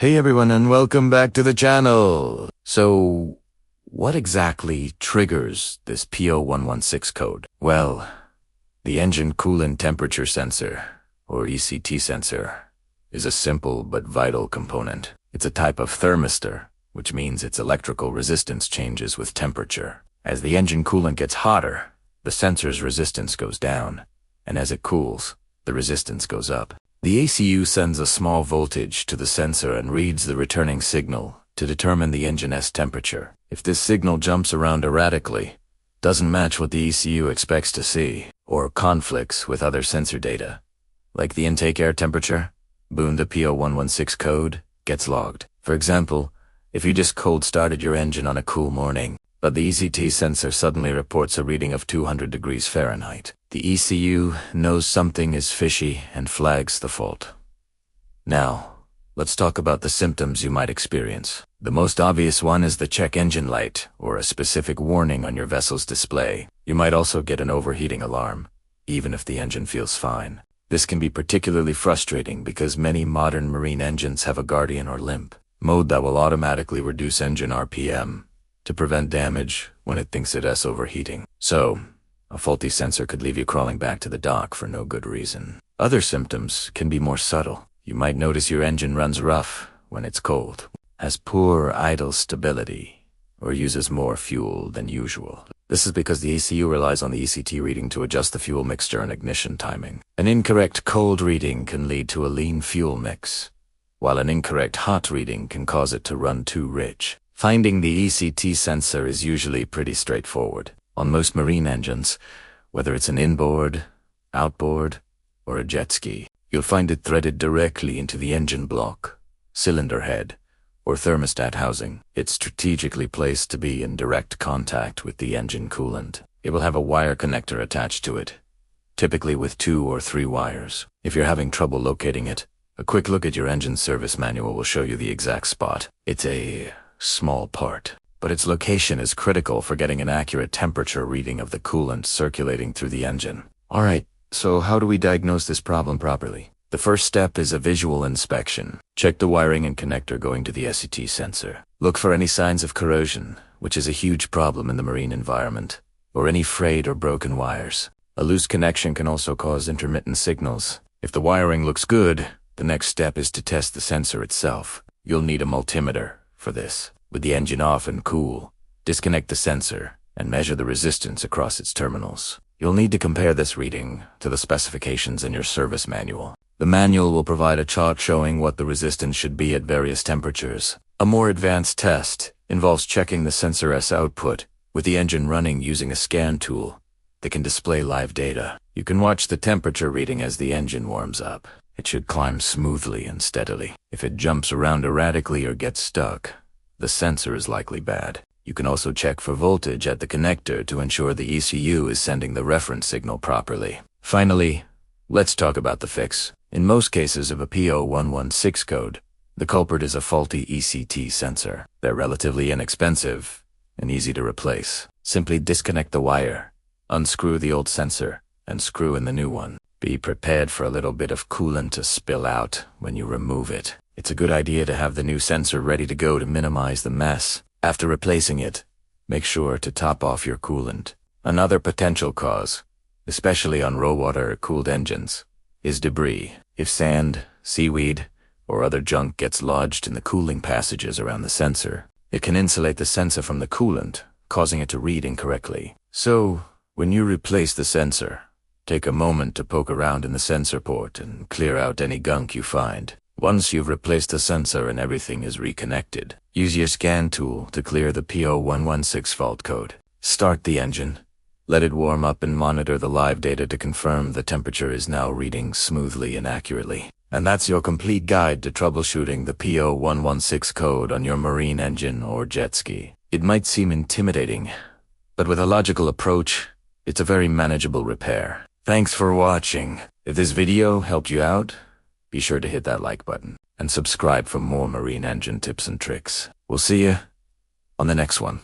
Hey everyone and welcome back to the channel. So, what exactly triggers this P0116 code? Well, the engine coolant temperature sensor, or ECT sensor, is a simple but vital component. It's a type of thermistor, which means its electrical resistance changes with temperature. As the engine coolant gets hotter, the sensor's resistance goes down, and as it cools, the resistance goes up. The ECU sends a small voltage to the sensor and reads the returning signal to determine the engine's temperature. If this signal jumps around erratically, doesn't match what the ECU expects to see, or conflicts with other sensor data, like the intake air temperature, boom, the P0116 code gets logged. For example, if you just cold started your engine on a cool morning, but the ECT sensor suddenly reports a reading of 200 degrees Fahrenheit, the ECU knows something is fishy and flags the fault. Now, let's talk about the symptoms you might experience. The most obvious one is the check engine light, or a specific warning on your vessel's display. You might also get an overheating alarm, even if the engine feels fine. This can be particularly frustrating because many modern marine engines have a guardian or limp mode that will automatically reduce engine RPM to prevent damage when it thinks it is overheating. So, a faulty sensor could leave you crawling back to the dock for no good reason. Other symptoms can be more subtle. You might notice your engine runs rough when it's cold, has poor idle stability, or uses more fuel than usual. This is because the ECU relies on the ECT reading to adjust the fuel mixture and ignition timing. An incorrect cold reading can lead to a lean fuel mix, while an incorrect hot reading can cause it to run too rich. Finding the ECT sensor is usually pretty straightforward. On most marine engines, whether it's an inboard, outboard, or a jet ski, you'll find it threaded directly into the engine block, cylinder head, or thermostat housing. It's strategically placed to be in direct contact with the engine coolant. It will have a wire connector attached to it, typically with 2 or 3 wires. If you're having trouble locating it, a quick look at your engine service manual will show you the exact spot. It's a small part, but its location is critical for getting an accurate temperature reading of the coolant circulating through the engine. Alright, so how do we diagnose this problem properly? The first step is a visual inspection. Check the wiring and connector going to the ECT sensor. Look for any signs of corrosion, which is a huge problem in the marine environment, or any frayed or broken wires. A loose connection can also cause intermittent signals. If the wiring looks good, the next step is to test the sensor itself. You'll need a multimeter for this. With the engine off and cool, disconnect the sensor and measure the resistance across its terminals. You'll need to compare this reading to the specifications in your service manual. The manual will provide a chart showing what the resistance should be at various temperatures. A more advanced test involves checking the sensor's output with the engine running using a scan tool that can display live data. You can watch the temperature reading as the engine warms up. It should climb smoothly and steadily. If it jumps around erratically or gets stuck, the sensor is likely bad. You can also check for voltage at the connector to ensure the ECU is sending the reference signal properly. Finally, let's talk about the fix. In most cases of a P0116 code, the culprit is a faulty ECT sensor. They're relatively inexpensive and easy to replace. Simply disconnect the wire, unscrew the old sensor, and screw in the new one. Be prepared for a little bit of coolant to spill out when you remove it. It's a good idea to have the new sensor ready to go to minimize the mess. After replacing it, make sure to top off your coolant. Another potential cause, especially on raw-water-cooled engines, is debris. If sand, seaweed, or other junk gets lodged in the cooling passages around the sensor, it can insulate the sensor from the coolant, causing it to read incorrectly. So, when you replace the sensor, take a moment to poke around in the sensor port and clear out any gunk you find. Once you've replaced the sensor and everything is reconnected, use your scan tool to clear the P0116 fault code. Start the engine. Let it warm up and monitor the live data to confirm the temperature is now reading smoothly and accurately. And that's your complete guide to troubleshooting the P0116 code on your marine engine or jet ski. It might seem intimidating, but with a logical approach, it's a very manageable repair. Thanks for watching. If this video helped you out, be sure to hit that like button and subscribe for more marine engine tips and tricks. We'll see you on the next one.